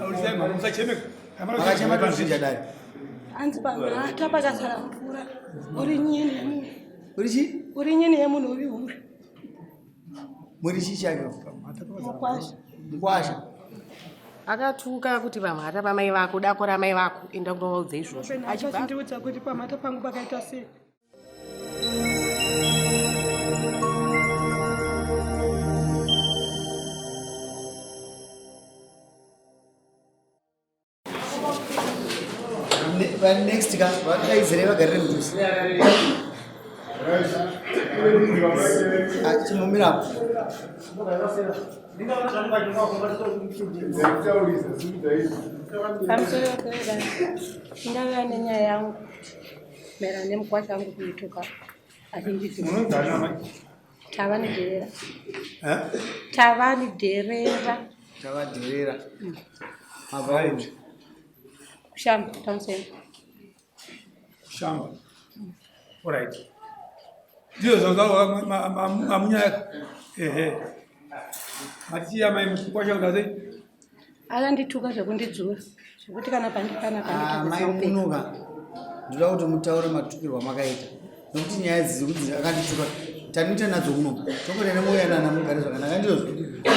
Ausema musachemeka. Akachema tushinja dai. Anzi pama tapakasara mvura. Uri nyini yamunhu. Urichi? Uri nyini yamunhu uri huri. Muri chichake Mukwasha. Mukwasha. Akatuka kuti pamhata pamai vako dako ramai vako enda kunoudza izvozvo. Achindiudza kuti pamhata pangu pakaita sei. Next ka vakaizere vagarire mutusi. Chimomirapo. Pamusoro peda ndava nenyaya yangu maererano nemukwasha wangu kuituka achinditi tavanidherera Tavadherera. Mabvauri. kushamba tamuseni Shamba. Alright. Ndio zozalo mamunya Matiya mai mukwasha ngaze. akandituka zvekundidzura zvekuti kana pandipana Mai munuka. Ndoda kuti mutaure matukirwa makaita. Nokuti nyaya dzidzi akandituka. Tanita nadzo muno. Tongorene moya nana mugare zvakanaka ndizvo.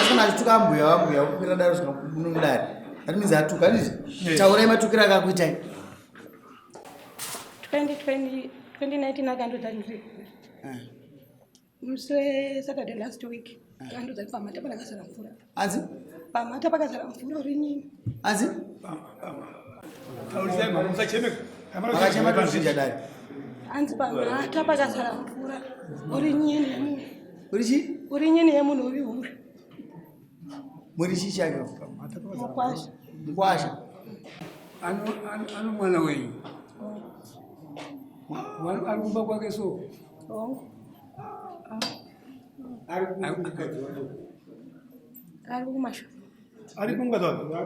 Kana achituka mbuya wambuya kupira daro svika munomudari. Atimizi atuka ndizvo. Taurai matukira akakuitai. 2019 akandodza ndiri. Muse Saturday last week. Akandodza pamhata pakazara mvura. Anzi? Pamhata pakazara mvura uri nyini. Anzi? Ausema musachemeka. Akachema tushinja dai. Anzi pamhata pakazara mvura uri nyini yamunhu. Urichi? Uri nyini yamunhu uri huri. Muri chichake Mukwasha. Mukwasha. Ano mwana wenyu. Ari kumba kwake so. Ari kumasho. Ari kungadwa.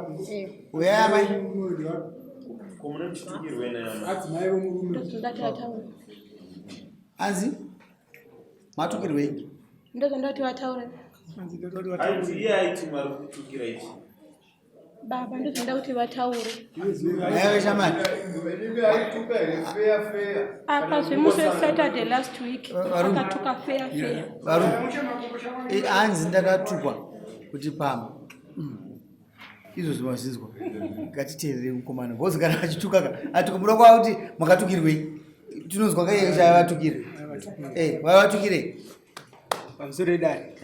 Uya mai. Ndoti vataure. Anzi? Matukirwei. Ndoti vataure. Baba ndozoda kuti vataure. Ewe shamani. Apa zvemuse Saturday last week akatuka fair. Varu. Anzi ndakatukwa kuti pamba. Izvo zvimazvizwa. Ngatiteerere mukomana. Bozi kana achituka atukumura kwa kuti makatukirwei. Tinozwa kai chavatukire. Vavatukire. Pamusoro dai.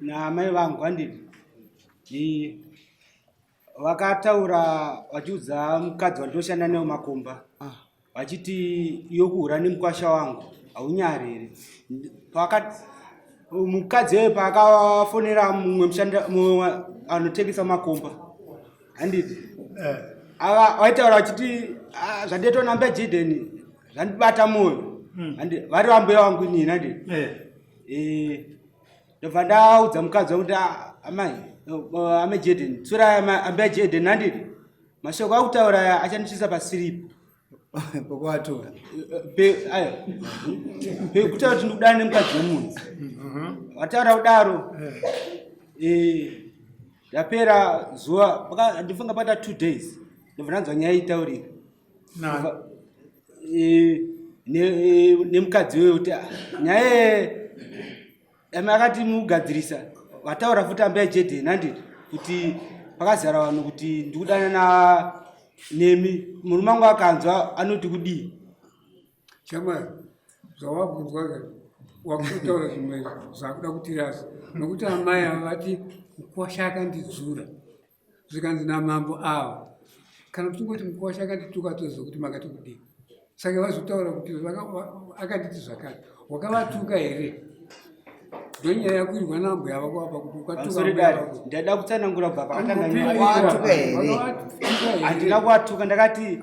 Na mai vangu handiti. Vakataura vachiudza mukadzi wandoshanda naye mumakomba. Vachiti yokuhura nemukwasha wangu haunyarere. Mukadzi wewe paakafonera mumwe mushanda anotengesa makomba. Handiti. Vaitaura vachiti zvandeto namba Jiden zvandibata moyo. Vari vambuya vangu inini handiti. Ndobva ndaudza mukadzi kuti amai Jiden tsura ambuya Jiden handiti. Mashoko akutaura achandisvisa pasiripo. Pokuatura. Kutaura kuti ndikudana nemukadzi wemunhu. Wataura kudaro. Yapera zuva ndifunga pata 2 days. Ndobva ndanzwa nyaya itaurika. Nemukadzi wewe kuti nyaya akati mugadzirisa vataura futi ambuya Jiden handiti kuti pakazara vanhu kuti ndikudana nemi murume wangu akanzwa anoti kudii. Shamwari zvawabvunzwa wakutotaura zvimwe zvakuda kutirasa nokuti amai avati mukwasha akandidzura zvikanzi namambo avo kana kutingoti mukwasha akandituka toziva kuti makati kudii. Saka vazotaura kuti akanditi zvakati wakavatuka here ndonyaya yakuirwa nambuya vako apa kuti ukatuka. Ndada kutsanangura kubva pakatanga Watuka here. handina kuwatuka ndakati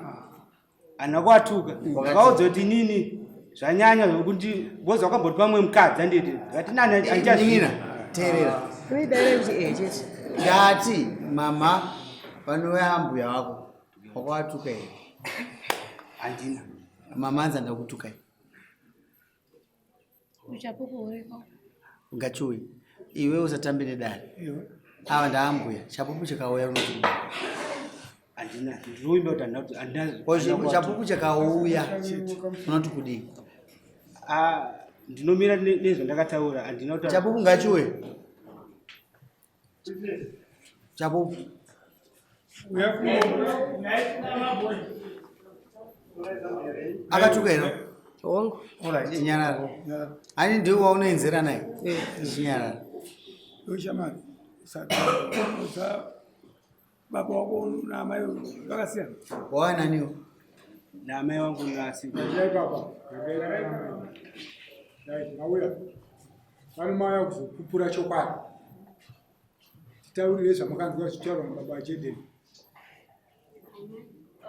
handina kuwatuka. Vakaudza kuti nini zvanyanya zvokuti bozi wakamboti pamwe mukadzi handiti ngati nani Ningira. Teerera. Ngati mama panouya ambuya wako wakawatuka here. Handina. Mama anza ndakutuka here. Uchapukuhurika. Ngachuyi. Iwe usatambire dare. ava ndaambuya chapupu chikauya unoti handina ndinoimba kuti handina chapupu chikauya unoti kudii ndinomira nezvandakataura handina kuti chapupu ngachiwe chapupu akatuka ino hongu chinyarara ani ndiwe waunoenzera naye chinyarara Ushamani. Baba wako na amai wakasiyana. wawa naniwo namai wangu nasi auya vanomaya kuzokupura chokwadi titaurire zvamakanzwa zvitaurwa mababa achedeni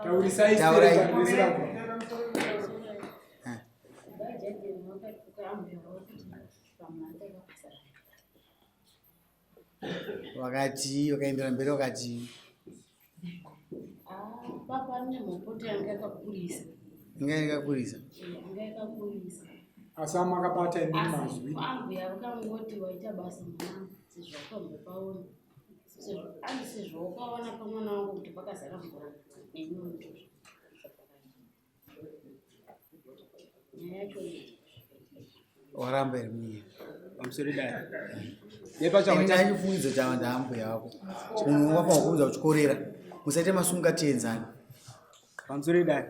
taurisai wakati wakaendera mberi wakati papa ane mapoti anga yakakurisa asi makabata ine mazwi ambuya vakangoti waita basa mwana sezvaukambopaona andi sezvaukaona pamwana wangu kuti pakazara mvura nenyundo nyaya yacho waramba iri munyika pamusoro dai ndaichifungidzo chava ndaambuya wako munhu wapa wakuudza kuchikorera musaite masungatenzani pamusoro dai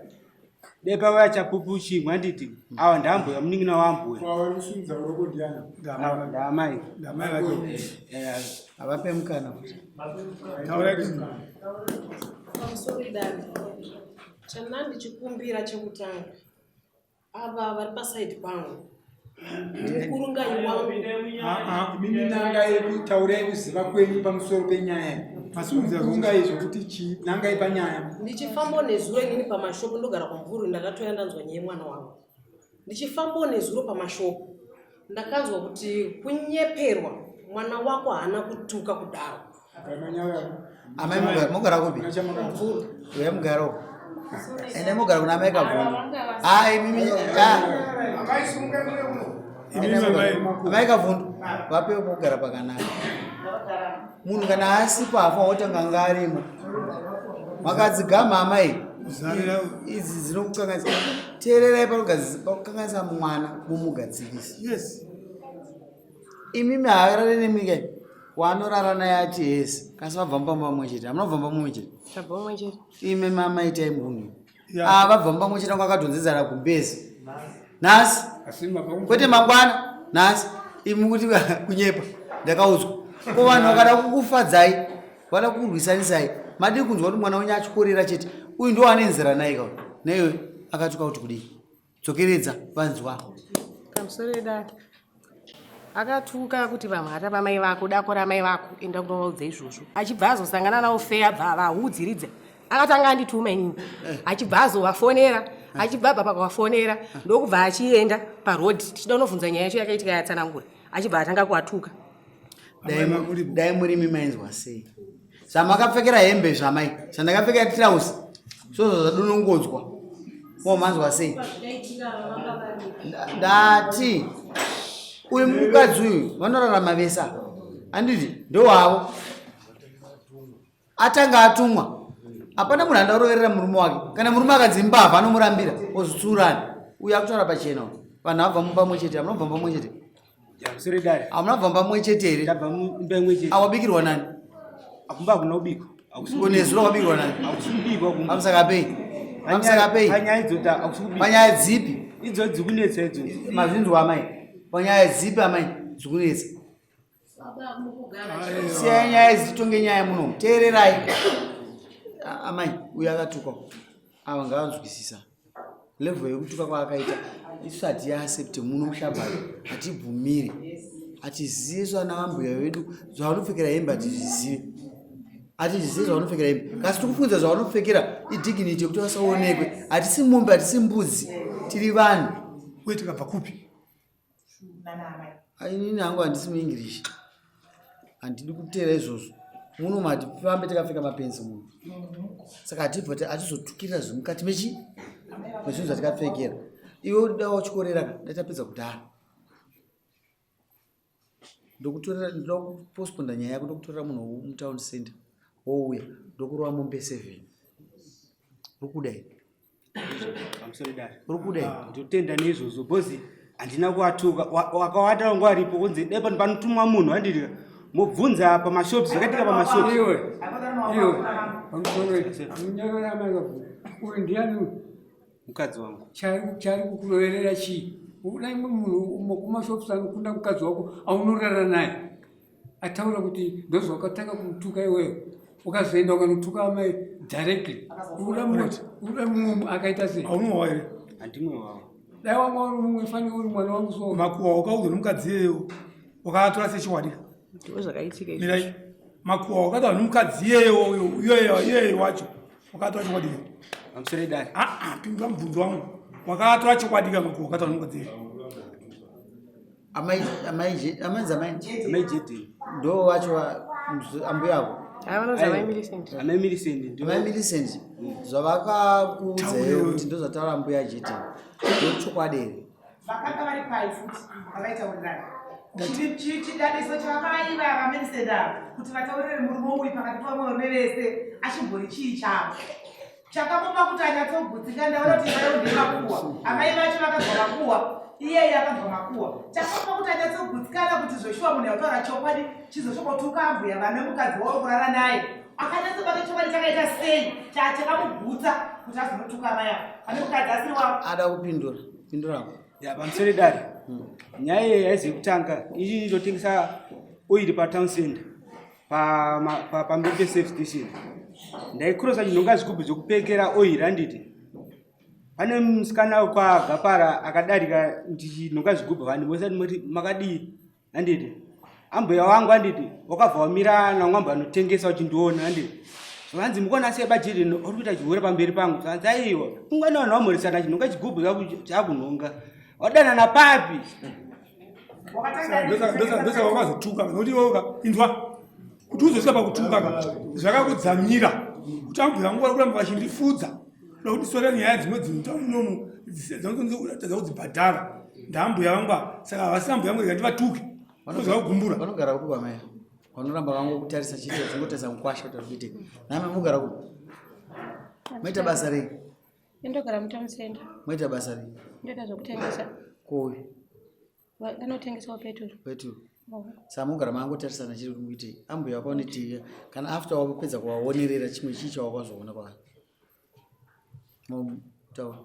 dai pavaya chapupu chimwe handiti awa ndaambuya munin'ina waambuya warusunza uroko ndiana ndaamai havape mukana pamusoro dani chanandichikumbira chekutanga ava vari pasaidi pangu kurungai wangu mimi nangai kutaurei kuziva kwenyu pamusoro penyaya masungai zvokuti chii nangai panyaya ndichifambawo nezuro inini pamashopu ndogara kumvuri ndakatoya ndanzwa nyaya mwana wangu ndichifambawo nezuro pamashopu ndakanzwa kuti kunyeperwa mwana wako haana kutuka kudaro amai mogara kupi uya mugaroko ende mogara kuna amai kavhundu amai kavhundu vapewo pogara pakanaka munhu kana asipafa wotanga ngarimo makadzigama amai idzi dzinokukanganisa teererai pakukanganisa mwana mumugadzirisi imimi haarare nemika waanorara naye ati hesi kasi vabva mupamwe chete hamunobva mupamwe chete ime mamaitai munhu vabva mupamwe chete angu akadhonzedzana kumbezi nhasi kwete mangwana nhasi imi kuti kunyepa ndakaudzwa ko vanhu vakada kukufadzai vada kurwisanisai madii kunzwa kuti mwana wenyu achikorera chete uyu ndo anenzera naye ka naiwe akatuka kuti kudii dzokeredza vanzwa kamusoro dake akatuka kuti vamhata vamai vako dako ramai vako enda kunovaudza izvozvo achibva azosangana navo feya abva vahudziridza akatanga andituma inini achibva azovafonera achibva abva pakavafonera ndokubva achienda parodhi tichida unobvunza nyaya yacho yakaitika yatsanangura achibva atanga kuatuka dai murimi mainzwa sei zvamakapfekera hembe zvamai zvandakapfekera tirausi sozvo zvadunongodzwa momanzwa sei ndati uyu mukadzi uyu vanorarama vesa handiti ndowavo atanga atumwa hapana munhu andaroverera murume wake kana murume akadzimbavha anomurambira ozutsurani uyu akutora pachena vanhu vabva mupamwe chete hamunobva mupamwe chete hamunabva mupamwe chete here awabikirwa nani akumba kuna ubiko nezuro wabikirwa nani pamusakapei panyaya dzipi idzo dzikunetsa idzodzo mazvinzwa amai panyaya dzipi amai dzikunetsa siyai nyaya dzitonge nyaya muno teererai amai uyu akatuka ava ngavanzwisisa level yekutuka kwaakaita isu hatiasepte muno mushabhari hatibvumiri hatizive zvana vambuya vedu zvavanopfekera hembe hatizvizive zvavanopfekera hembe kasi tikufunza zvavanopfekera idignity yekuti vasaonekwe hatisi mombe hatisi mbudzi tiri vanhu uye tikabva kupi inini hangu handisi muenglish handidi kuteera izvozvo muno mati pambe takapfeka mapenzi muno saka hatibva hatizotukirira zvinhu mukati mezvinhu zvatikapfekera iwe udawo chikoreraka datapedza kudhara ndokuposponda nyaya yako ndokutorera munhu mutown center wouya ndokurova mombe 7 rukudai rukudai ndotenda neizvozvo bhozi handina kuatuka wakawata wangu aripo kunzi dai pano panotumwa munhu handiti mobvunza pamashopi zvakatika pamashopi iwe uyu ndiani mukadzi wangu chari kukuroverera chii udai munhu kumashopi anokunda mukadzi wako aunorara naye ataura kuti ndozvakatanga kumutuka iweyo ukazoenda ukanotuka amai directly uda mumwe akaita sei aunowa here handimwe wavo dai wanga uri mumwe fani uri mwana wangu so makuwa wakaudzwa nomukadzi iyeyo wakatora sechiwadika ndozvakaitika mirai makuwa wakataura nomukadzi iyeyo wacho wakatora chiwadika pamusoro edare pindura mubvunzo wangu wakatora chiwadika makuwa wakataura nomukadzi iyeyo amanzi amaijedheni ndo vacho ambuya avo amai Millicent zvavakakuudzeyo kuti ndozvataura mbuya jeti ndochokwadi here vakanga vari pai futi vavaitaurirana chidadiso chavaiva vamerisedavo kuti vataurire murume uyu pakati pavamwe vese achimbori chii chavo chakamupa kuti anyatsogutsinga ndaona kuti vaionde makuwa amai vacho vakabva makuwa iyeye akabva makuwa chakamupa kuti anyatsogutsikana kuti zvoshuwa munhu yautaura chokwadi chizosvokotuka ambuya vane mukadzi wavo kurara naye akanyatsobata chokwadi chakaita sei chakamugutsa kuti azonotuka amai avo ane mukadzi asiri wavo ada kupindura pamusoro edare nyaya iyi yaizi kutanga ichi ndotengesa oiri patown center pambembe safe station ndaikurosa chinhonga zvigubhu zvokupekera oiri handiti pane musikana kwagapara akadarika ndichinhonga zvigubhu vanhu vose ndimoti makadii handiti ambuya wangu handiti wakabva wamira namwamba anotengesa uchindiona handiti zvanzi mukona sei bajeti uri kuita chihore pamberi pangu zvanzi aiwa ungana vanhu vamhoresana chinhonga chigubhu chakunhonga wadanana papi ndosa wakazotuka nokuti iwe indwa kuti uzosvika pakutuka zvakakudzamira kuti ambuya vangu vari kuramba vachindifudza nokuti sore nyaya dzimwe dzinotamunomu dzanotadza kudzibhadhara ndaambuya vangu saka havasi ambuya vangu ikandivatuke zvakakugumbura vanogara kupi kwamai vanoramba vangu kutarisa chito dzingotarisa mukwasha kuti arikuitika name mugara kupi moita basa rei ndogara mutown center moita basa rei ndoita zvokutengesa kuvi ndanotengesawo peturu saka mugara mangotarisana chiri kuitei ambuya wakaonetiya kana after wakupedza kuvaonerera chimwe chii chawakazoona kwavari taura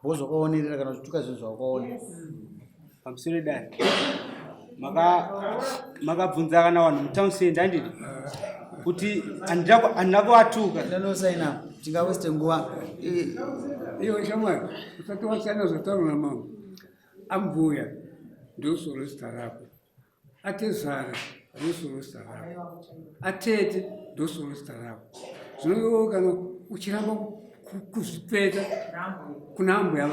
vozvakaonerera kana zvituka zvinhu zvawakaona pamusoro edare makabvunza kana vanhu mutown center handiti kuti handina kuvatuka ndanosaina tingaweste nguva iwe shamwari usati wasiyana zvataura namama ambuya ndosoro zita rako atezara ndosoro zita rako atete ndosoro zita rako zvinoiwo kana uchiramba kuzvipeta kuna ambuya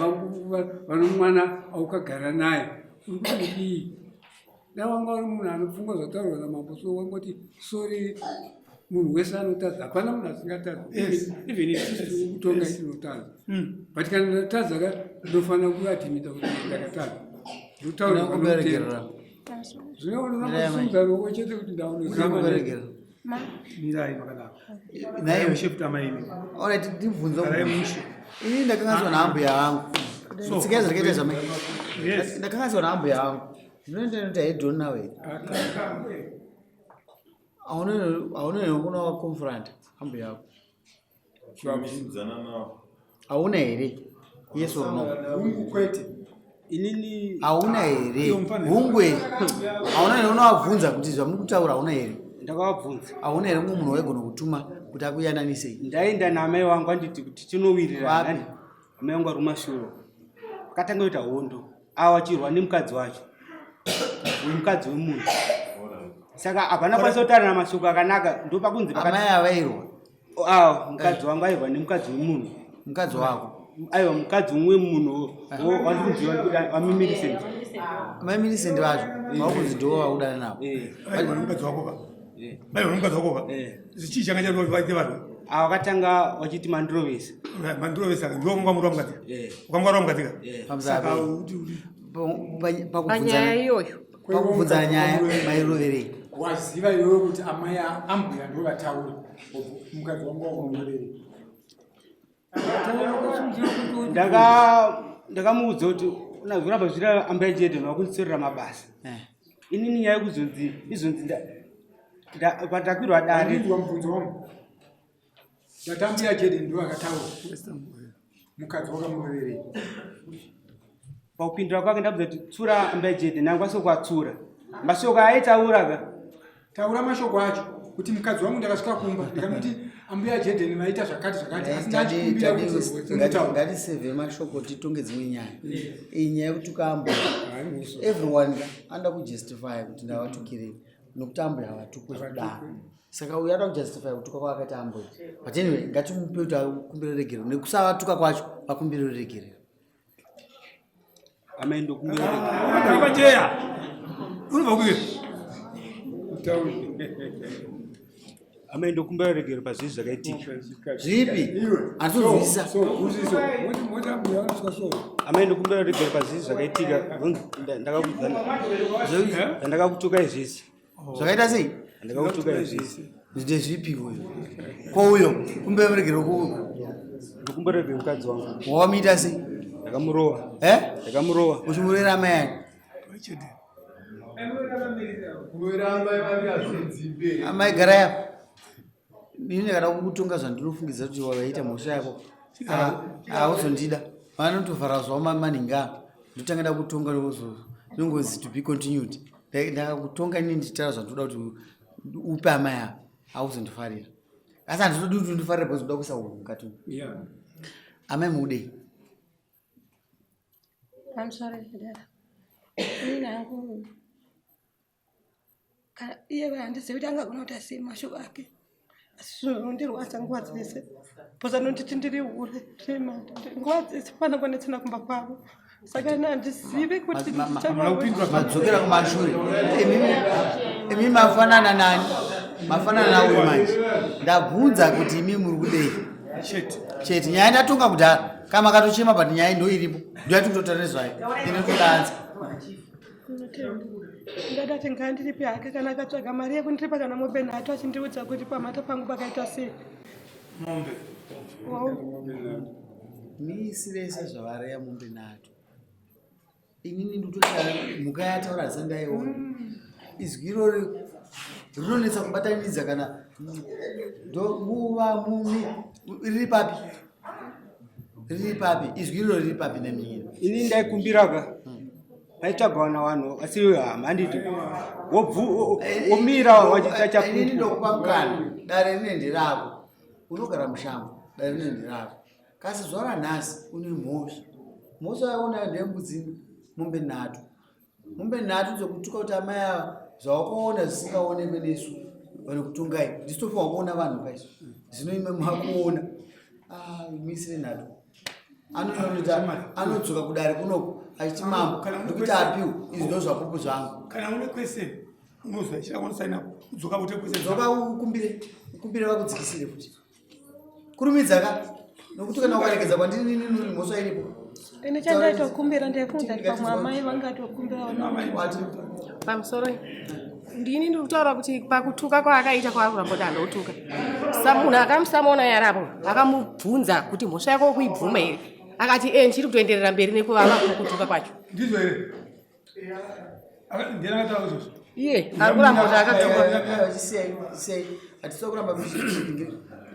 vano mwana aukagara naye uri kudii dawanga uri munhu anopfungwa zvataurwa namambo so wangoti sori munhu wese anotadza hapana munhu asingatadza even isisi kutonga itinotadza but kana ndatadza ndofanira kuadhimita kuti ndakatadza ndinokuberegerera zvinoonaasunza roko chete kuti ndinokuberegera mirai makadaro naye shifta maini alright ndibvunze ini ndakanganzwa naambuya vangu tsika zvakaita zvamai ndakanganzwa naambuya vangu ndinoendanoti haidhoni nawe haunonekuna wakonfront ambuya vako hauna here yes or no inini hauna here hungwe hauna here unavabvunza kuti zvamuri kutaura hauna here ndakavabvunza hauna here mumwe munhu waigona kutuma kuti akuyananisei ndaenda naamai vangu anditi kuti tinowirirana amai vangu ari kumashuro akatanga kuita hondo awachirwa nemukadzi wacho uyu mukadzi wemunhu saka hapana kwanisa kutaura namashoko akanaka ndopakunzi amai avairwa mukadzi wangu airwa nemukadzi wemunhu mukadzi wako aiwa mukadzi umwe munhu wandikunziva wamimirisend mamirisend vacho vakunzi ndo vaudana navo mukadzi wakoka aiwa mukadzi wakoka chii changa chaite vanhu wakatanga wachiti mandirovesa mandirovesa ndokwangwamura mukadzi ukamwara mukadzika panyaya iyoyo pakubvunza nyaya mairoverei waziva iwewe kuti amai ambuya ndo vataura mukadzi wangu wamuroverei ndakamuudza kuti unazoramba zvira ambai chete vakunditsorera mabasa inini nyaya izonzi patakwirwa dare mubvunzo wangu ndatambuya chete ndo vakataura mukadzi wakamuroverei pakupindura kwake ndabvunza kuti tsura ambai chete nangu asokwatsura mashoko aitauraka taura mashoko acho kuti mukadzi wangu ndakasvika kumba ndikamuti ambuya jedheni vaita zvakati ngatisevhe mashoko titonge dzimwe nyaya iyi nyaya yekutuka ambuya everyone anoda kujustify kuti ndavatukirei nokuti ambuya havatukwe kudaro saka uyu anoda kujustify kutuka kwakaita ambuya but anyway ngatimupe kuti akumbire regerero nekusavatuka kwacho vakumbire regerero amaindokumbiraregerero unobva kuye amaindokumbira regero pazvinhu zvakaitika zvipi hatozvisa amaindokumbira regero pazvinhu zvakaitika ndakakutuka izvisi zvakaita sei ndakakutuka izvisi zvite zvipi uyo kwouyo kumbira muregero kuuyo ndokumbira regero mukadzi wangu wawamuita sei ndakamurowa ndakamurowa uchimurera amai yake amai gara yapo ini kana kukutonga zvandinofungidza kuti wavaita mhosva yako hauzondida vanotovhara zvavo maninga ndotanga da kutonga nongozi to be continued ndakakutonga ini ndichitaura zvandoda kuti upe amai yako hauzondifarira asi handitodi kuti undifarire because uda kuisa unhu mukati amai mudei I'm sorry, Dad. Ini nangu iye handisi kuti angagona kuti asiye mashoko ake asi zvinondirwadza nguva dzese bhoza nonditi ndiri ure nguva dzese panakwanetsena kumba kwavo saka ine handizivi kuti madzokera kumashure imi mafanana nani mafanana nauyu manje ndabvunza kuti imi muri kudei chete nyaya ndatonga kudhara kama makatochema but nyaya ndo iripo ndoyati kutotariswai ine kudanza ndadati ngandiripi hake kana akatsvaga mari yekundiripa kana mombe nhatu achindiudza kuti pamata pangu pakaita sei mombe miisirese zvavareya mombe nhatu inini ndototi mhuka yataura sandaiona izwi irori rinonetsa kubatanidza kana nguva mumi riri papi izwi iro riri papi nemiri ini ndaikumbiraka aitsvagwa navanhu asi handiti womira wachita chapupu ndokupa mukana dare rine rako unogara mushango dare rine rako kasi zuva ranhasi une mhosva yaona ndembudzi mombe nhatu dzokutuka kuti amai ava zvawakaona zvisingaonekwe nesu vanekutungai ndisitofanwa kuona vanhu kaizvo zvino ime makuona misire nhatu anodzoka kudare kunoku achiti mambo ndokuti apiwe izvi ndo zvapupu zvangu kana une kwese unozwa ichirakonosaina kudzoka kuti kwese dzoka ukumbire vakudzikisire futi kurumidza nokuti kana ukaregedza kwandini mhosva iripo ine chandaitokumbira ndeifunza kuti pamwe amai vangatokumbira wati pamusoro ndini ndiri kutaura kuti pakutuka kwaakaita kwaaruramboti andotuka munhu akamusamona yarapo akamubvunza kuti mhosva yako kuibvuma here akati ndiri kutoenderera mberi nekuvava kukutuka kwacho ndizvo here ndiani akataura izvozvo iye ari kuramboti akatuka sei hatisa kuramba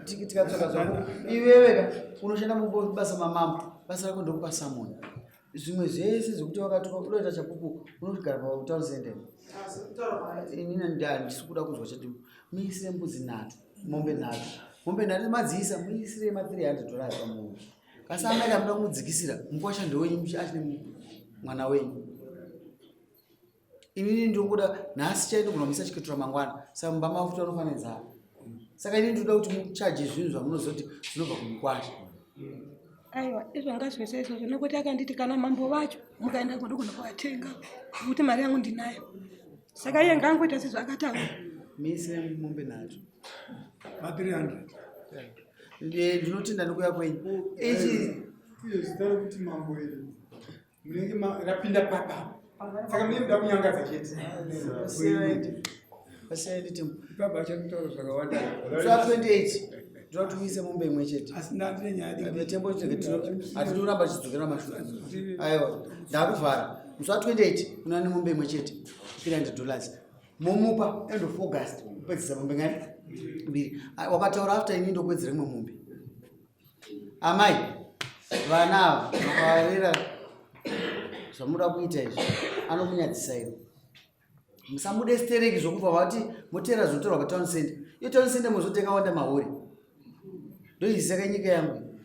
tikatsvaka zvako iveveka unoshanda mubasa mamambo basa rako ndokupa samoni zvimwe zvese zvekuti wakatuka kudoita chapupu unogara pautaun center inini handisi kuda kuzwa chati muisire mbudzi nhatu mombe nhatu madziisa muisire $300 pamunhu kasi amai amuda kumudzikisira mukwashando wenyu achine mwana wenyu inini ndokuda nhasi chaito kunomisa chiketura mangwana saka mumba mafuta unofanedzana saka inini ndoda kuti muchaje zvinhu zvamunoziva kuti zvinobva kumukwasha aiwa izvangazvese izvozvo nekuti akanditi kana mambo vacho mukaenda kuda kunokuvatenga kuti mari yangu ndinayo saka iye ngangoita sezvaakataura miisire mombe nhatu $300 ndinotenda nekuya kwenyu zita rokuti mambo iri munenge rapinda papa saka mimi ndida kunyangadza chete Pasiyeni timu. baba achakutaura zvakawanda. Swa 28. Ndoti uise mombe imwe chete. asina ndine nyaya Betembo atinoramba chidzokera mashure. Aiwa, ndakuvhara. Swa 28 kuna mombe imwe chete. $300. Momupa end of August. Pedzisa mombe ngani? Mbiri. Wakataura after ini ndokwedzera imwe mombe. Amai, vana vakarera zvamuda kuita izvi anomunyadzisa iro. Musamude stereki zvokupa vati motera zvotorwa patown center. Iyo town center muzotenga wanda mahori. Ndoizisaka nyika yangu.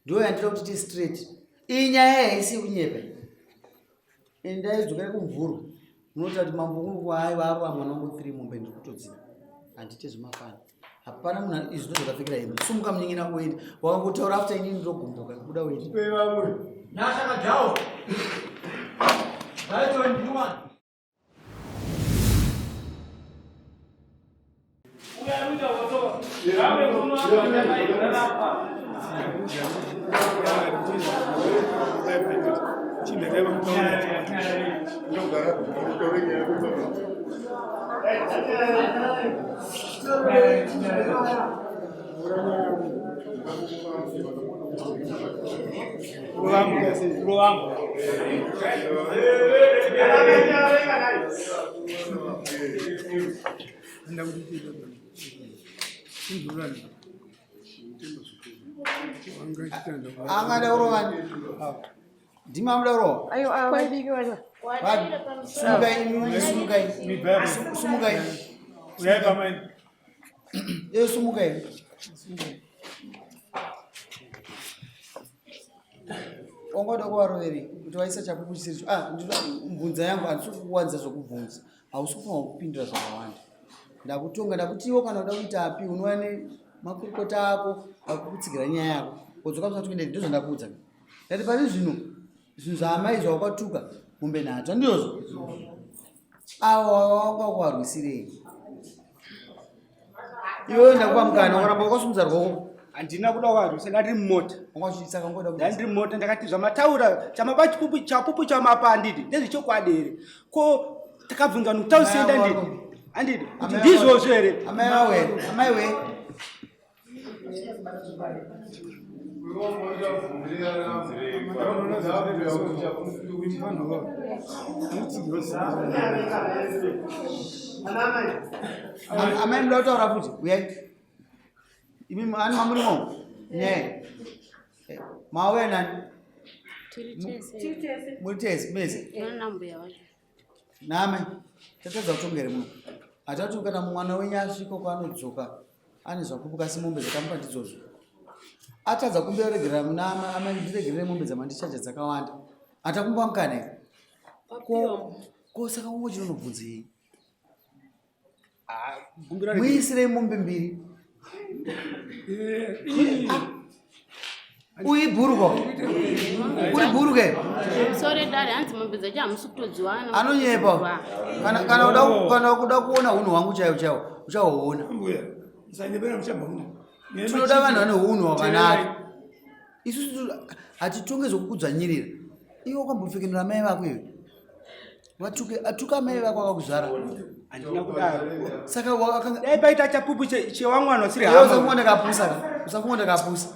Ndo yandira kuti ti straight. Iyi nyaya haisi kunyepa. Endai dzokera kumvuru. Munoti kuti mambo ungu hai varwa mwana wangu 3 mombe ndikutodzina. Handite zvemafana. Hapana munhu izvi ndozvakapfekera hembe. Sumuka munyengena uende. Wakangotaura after inini ndogumbuka kuda uende. pe vamwe Nasha majao. That's 21. Angada urowani. Dima mda uro. Ayo wabikiwa. Sumukai. Sumukai. uyaipa mani Sumukai. Ongoda kuvaroveri kuti waisa chapupu chisiri. Mbunza yangu handisi kuwanza zvokubvunza. Hausi kufanira kupindura zvakawanda. Ndakutonga ndakuti iwo kana uda kuita api unowane makurukota ako akukutsigira nyaya yako. Kodzoka kusati kuenda ndizvo ndakuudza. Ndati pane zvinhu zvaamai zvawakatuka mombe nadzo ndizvo. Awa wanga kuvarwisirei. Iwe ndakupa mukana waramba wakasumudza rwoko. Handina kuda kuvarwisa ndari mumota. Wangachitsaka ngoda kuti Ndandiri mumota ndakati zvamataura chamapa chapupu chamapa handidi. Ndezvichokwadi here. Ko takabvunza nokutausenda ndidi. Handidi. Kuti ndizvozvo here. Amai we. Amai mda kutaura futi uyai. Imi ani mamurimo. Ne. Mawe nani? Mulitesi mezi. Name. Tatadza kutongere muno. Atatu kana mwana wenyu asvika kwaanodzoka ane zvakupuka simombe dzakamupa ndidzodzo. Atadza kumberegera muna amandiregerere mombe dzamandichacha dzakawanda. Atakumba mukana. Ko saka ungochindobvunzei. Muisire mombe mbiri. Uibhuruko. Uibhuruke. Sorry dad, hanzi mombe dzacho hamusi kutodziwana. Anonyepa. Kana kuda kuona hunhu hwangu chaiwo uchahuona. mbuya musanyepera muchabva muno Tinoda vanhu vane hunhu hwakanaka. Isusu hatitonge zvokukudzvanyirira. Iwe wakambopfekenera mai vako iwe. Atuka mai vako akakuzvara. Handina kudaro. Saka wakanga Dai paita chapupu chewamwana usiri Iwe hama. usafunga ndakapusa. Usafunga ndakapusa.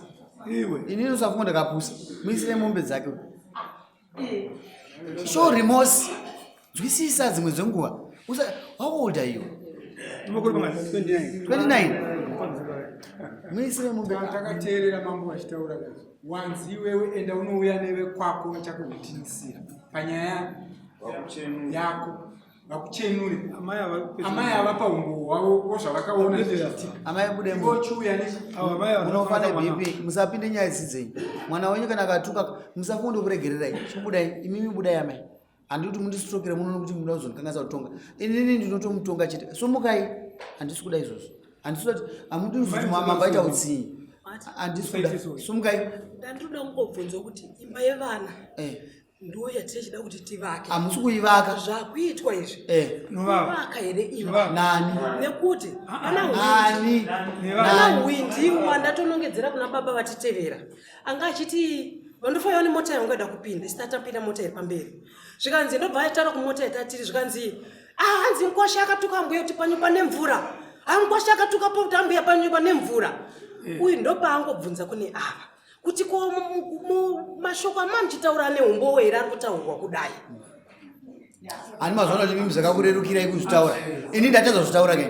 iwe Inini usafunga ndakapusa. Muisire mombe dzake. Show remorse. Nzwisisa dzimwe dzenguva. How old are you? imakuri pamai 29. Muisire mombe. Takateerera mambo achitaura kuti wanzi iwewe enda unouya neve kwako vachakuhutinisira panyaya yako vakuchenure amai ava paumbo hwavo wozvavakaona zvichiitika Amai bude mu. vochiuya Munofana BP. Musapinde nyaya idzi. Mwana wenyu kana akatuka musafunde kuregererai. Chibudai. Imimi budai amai. Handiti mundisitrokere munoona kuti munoda kuzondikangasa kutonga. Inini ndinotomutonga chete. Sumukai. Handisi kuda izvozvo. Handisi kuti hamudi kuti mama aita utsinyi. Handisi kuda. Sumukai. Ndandoda kungobvunza kuti imba yevana ndo yatichida kuti tivake. Hamusi kuivaka. Zvakuitwa izvi. novaka here imba. Nani? Nekuti Nani? ana windi wandatonongedzera kuna baba vatitevera. Anga achiti vandofanira nemota yangu yada kupinda. Isitapinda mota iri pamberi. zvikanzi ndobva aitaura kumota yatatiri zvikanzi hanzi nkwasha akatuka mbuya kuti panyu pane mvura nkwasha akatuka po kuti ambuya panyu pane mvura uyu ndopaangobvunza kune ava kuti ko mashoko amamuchitaura neumbowo here ari kutaurwa kudai ani mazuva ano mimi zvakakurerukirai kuzvitaura ini ndatedza kuzvitaura ke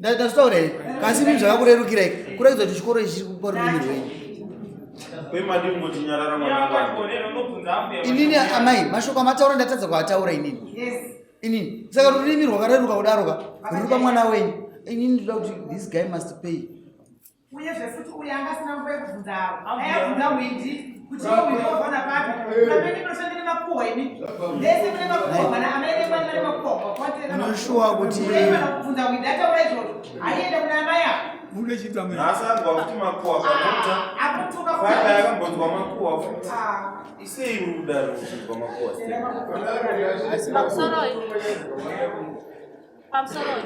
ndazvitaura here kasi mimi zvakakurerukirai kuratidza kuti chikoro ichi chiri kupa rurimi rwenyu inini amai mashoko amataura ndatadza kuataura inini saka rurimi rwakareruka kudaroka ruri pamwana wenyu inini ndoda kuti this guy must pay uye zvefuti uyu angasina nguva yekubvunzawo ayabvunza mwindi kuti iwowiovana papi amene munoshandire makuhwa imi ndese mune makuhwa mana amene mwana mane makuhwa unoshuwa kuti kubvunza mwindi ataura izvozvo aiende kuna amai ako nasangwa kuti makuhwa kamuta faka yakambonzwa makuhwa futi isei uri kudaro uchinzwa makuhwa pamusoroyo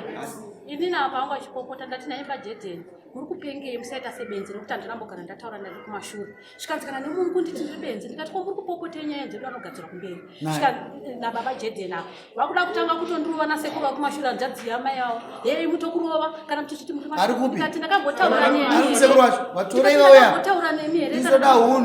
ini navo pavanga vachipopota ndati naye pajedheni muri kupengei musaita sebenzi nekuti handinambogara ndataura ndati kumashure zvikanzikana nemungu nditi ndiri benzi ndikati ko muri kupopotei nyaya dzedu anogadzira kumberi nababa jedheni avo vakuda kutanga kutondiruva nasekuru vakumashure handichadziya mai avo hei mutokurova kana muchiti muriikati ndakambotaura nemi here isoda hunhu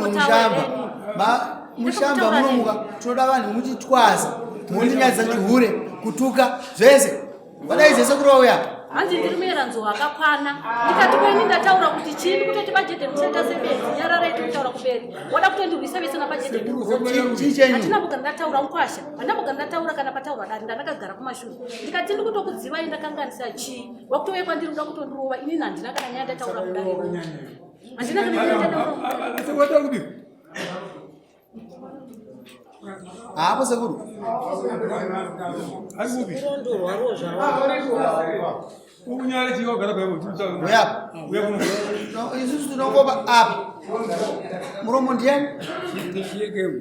mushamba munomuka tinoda vanhu muchitwaza mundinyadza chihure kutuka zvese vadai zese kurouya hanzi ndiri muyeranzo wakakwana ndikati kweni ndataura kuti chini kutoti bajete muchaita sebenzi nyararaiti kutaura kumberi wada kutondirwisa vese nabajete hatina mbogara ndataura nkwasha handambogara ndataura kana pataura dani ndandakagara kumashure ndikati ndiri kutokudzivai ndakanganisa chii wakutouye kwandiri uda kutondirova inini handina kana nyaya ndataura kudai handina kana nyaya ndataura hapo sekuru isusu tinongoba apa muromo ndiani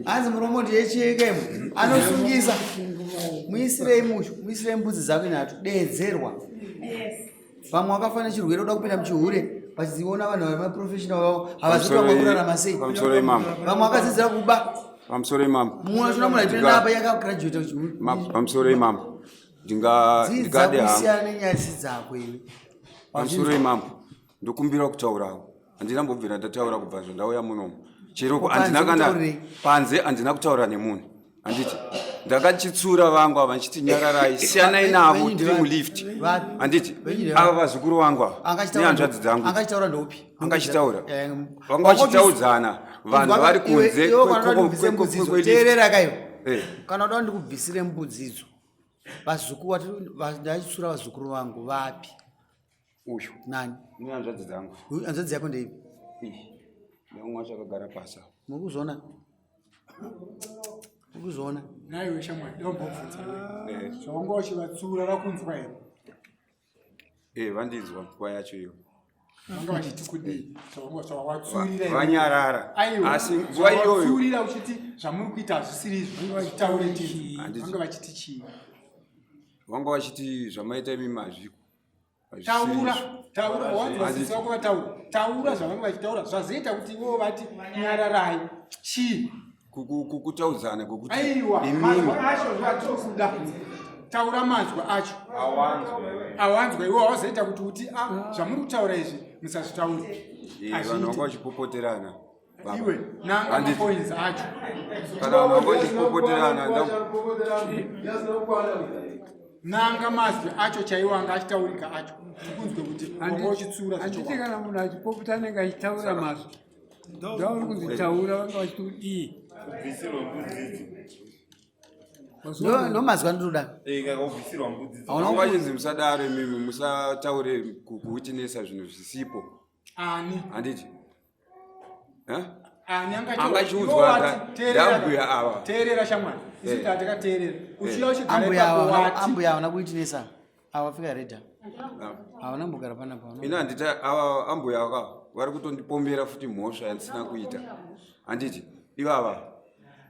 hanzi muromo ndiyechiekemu anosungisa muisirei musho muisirei mbudzi dzako inatu deedzerwa vamwe wakafanira chirwere uda kupinda muchihure pachiziona vanhu vemaprofessional vavo havazitwa kurarama sei vamwe wakadzidzira kuba pamusoro imambo mwana munaitenda apa yakagraduate pamusoro imambo ndingade hangu nenyasi dzako iwe pamusoro imambo ndokumbira kutaurawo handinambobvira ndataura kubva zvandauya munomo chero handina kana panze handina kutaura nemunhu handiti ndakachitsura vangu ava nchiti nyararai siyanai navo tiri mulift handiti ava vazukuru vangu ava nehanzvadzi dzangu angachitaura ndopi angachitaura vanga vachitaudzana vanhu vari kunze teerera kaivo kana uda ndikubvisire mbudzidzo ndachitsura vazukuru vangu vapi uyu nani nehanzvadzi dzangu hanzvadzi yako ndeipi neumwe achakagara pasa murikuzoona ukuzoona naiwe shamwari ndombobvunza zvawanga uchivatsura vakunzwa here vandinzwa nguva yacho iyo vanga vachiti kudei zvawatsurira vanyarara asi nguva iyoyo uchiti zvamuri kuita hazvisiri izvo vanga vachitaure ndii vanga vachiti chii vanga vachiti zvamaita imi mazviko taura wanzwasisa wako vataura taura zvavanga vachitaura zvazoita kuti ivo vati nyararai chii kutaudzana kwekuti aiwa mazwa acho zvatiri kuda taura mazwa acho awanzwa iwo hawazoita kuti uti zvamuri kutaura izvi musazvitaure vanhu vanga vachipopoterana iwe nanga mapoints acho kana vanhu vanga vachipopoterana nanga mazwi acho chaiwo anga achitaurika acho tikunzwe kuti wanga uchitsura handiti kana munhu achipopota anenge achitaura mazwi ndauri kuzvitaura vanga vachiti kudii nomazwi andinoda vachinzi musadaro mimi musataure kuutinesa zvinhu zvisipo ani handiti ani angachiudzwa ndabhuya ava teerera shamwari isi tatakateerera uchiya uchigareambuya havana kuitinesa avapfeka redha havana mbogara panapa ina handiti ava ambuya aka vari kutondipombera futi mhosva yandisina kuita handiti ivava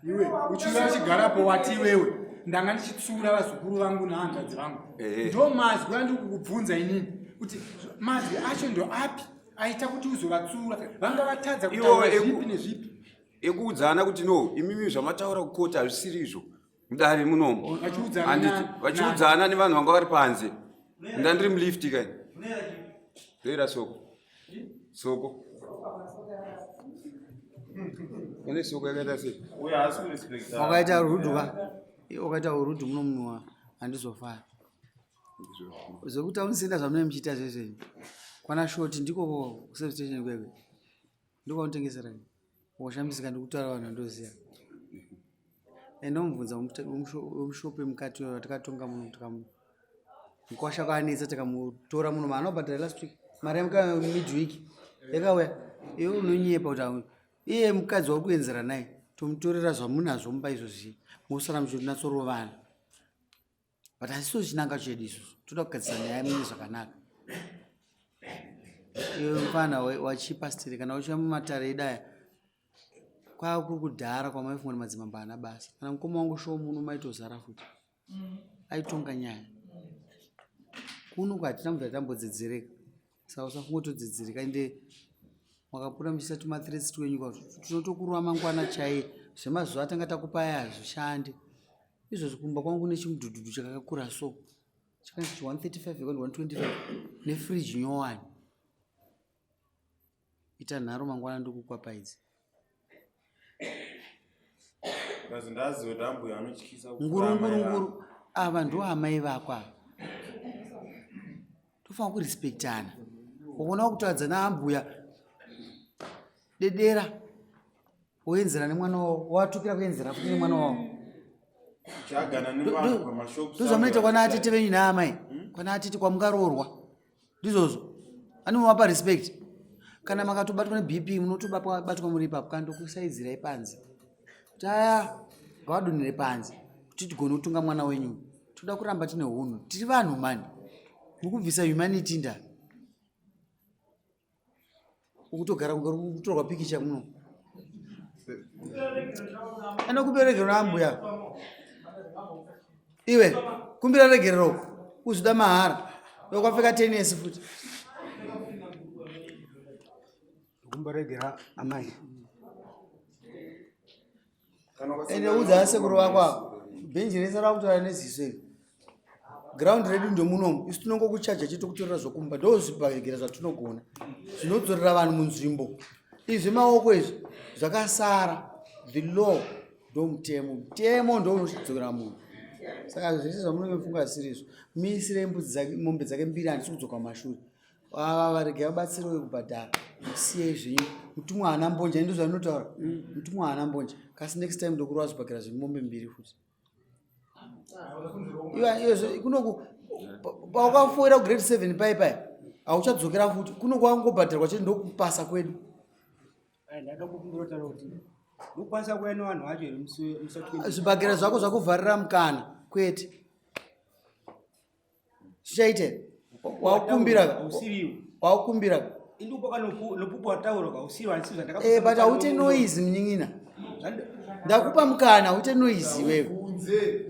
iwe uchiya uchigarapo wati iwewe ndanga ndichitsura vazukuru vangu nehanzvadzi vangu ndo mazwi andiri kukubvunza inini kuti mazwi acho ndo api aita kuti uzovatsura vanga vatadza kutaura zvipi nezvipi ekuudzana kuti no imimi zvamataura kukota hazvisiri izvo mudare munomu handiti vachiudzana nevanhu vanga vari panze ndandiri mulifti kai rera soko une soko yakaita sei wakaita ukaita urudhu munomunwa handizofara zvekuti aunisenda zvamunee muchiita zvezvenyu kwana shoti ndiko service station kwekwe ndiko kwaunotengesera wakashambisika ndikutaura vanhu vandoziva ndomubvunza wemushope mukati watakatonga muno mukwasha kwaanetsa tikamutora muno maanobhadhara last week mari yamuka midweek yakauya iwe unonyepa kuti iye mukadzi wari kuenzera naye tomutorera zvamunazvo muba izvozvi mosara muchinatsorowana but hasiso chinanga chedu isusu toda kugadzisa nyaya mune zvakanaka iwe mufana wachipasteri kana uchiva mumatare edaya kwakuri kudhara kwamaifunga nemadzimamba ana basa kana mukoma wangu shomu uno maitozara futi aitonga nyaya kuno kwatina munhu atambodzedzereka saka usafunga todzedzereka ende wakapura muchisati mathreats twenyuka tinotokurwa mangwana chaiye zvemazuva tanga takupaya hazvishande izvozvi kumba kwangu nechimudhudhudhu chakakura so chikanzi 135 125 nefriji nyowani ita nharo mangwana ndokukwapaidzi ngurungurunguru ava ndo amai vako ava tofanira kurespektana ukaona kutadza naambuya dedera woenzera nemwana wavo watukira kuenzera futi nemwana wavo ndozvamunoita kwana atete venyu naamai kwana atete kwamungaroorwa ndizvozvo anomuvapa respect kana makatobatwa nebp munotobatwa muri ipapo kandokusaidzirai panze kuti aya ngavadonere panze kuti tigone kutunga mwana wenyu toda kuramba tine hunhu tiri vanhu mani mukubvisa humanity nda ukutogara kutorwa pikicha muno anokuberekera naambuya iwe kumbira regerero uzoda mahara yokwapfeka tenesi futi kumbaregera amai ende udza sekuru wako bhenji rese rakutaura neziso iri ground redu ndomunomu isu tinongokuchaja chitokutorera zvokumba ndozvibaregera zvatinogona zvinodzorera vanhu munzvimbo izvi maoko izvi zvakasara the law ndomutemo mutemo ndounochidzorera munhu saka zvese zvamunenge mufunga zvisiri muisire mombe dzake mbiri handisi kudzoka mumashure varege vabatsiro wekubhadhara musiyei zvenyu mutumwa haana mbonja ndo zvanotaura mutumwa haana mbonja kasi next time ndokurwa zvibhakira zvemombe mbiri futi kunoku paukafoira kugrade 7 paipai hauchadzokera futi kunoku wangobhadharwa chete ndokupasa kwedu ukwanisa kuya nevanhu vacho here zvibhakira zvako zvakuvharira mukana kwete zvichaite waukumbira but haute noise munyin'ina ndakupa mukana haute noise wewe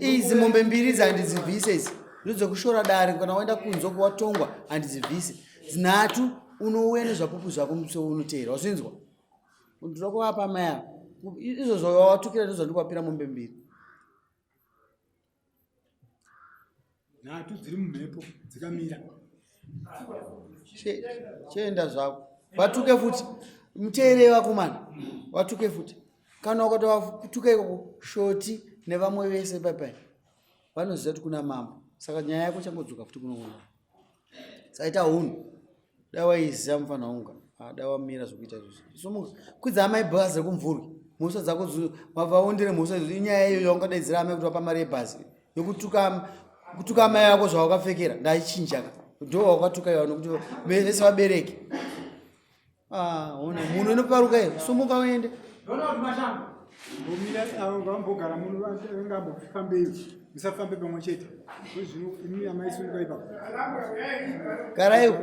izi mombe mbiri dzandidzivhise idzi ndodzekushora dare kana waenda kunze kwatongwa handidzivhise dzinhatu unouya nezvapupu zvako muso unoteera wazvinzwa ndinoda kuvapa mai ako izvozvo wawatukira ndozvandikwapira mombe mbiri nhatu dziri mumhepo dzikamira chienda zvako watuke futi muteerei vakomana watuke futi kana ukati watuka ikoko shoti nevamwe vese paipai vanoziva kuti kuna mambo saka nyaya yako changodzoka futi kunoona saita hunhu dawaiziva mufana unga dawamira zvokuita izvozvo kwidza amai bhazi rekumvurwi mhosva dzako vaondere mhosva izvo inyaya iyo yaungadaidzira amai kuti wapa mari yebhazi yokutuka amai yako zvawakapfekera ndaichinjaka ndo wakatuka iwa nokuti vese vabereki munhu inoparuka iyo sumuka uende ngambogara munhu ngambofambei musafambe pamwe chete zvino imi amai sunduka ipapo garaiwo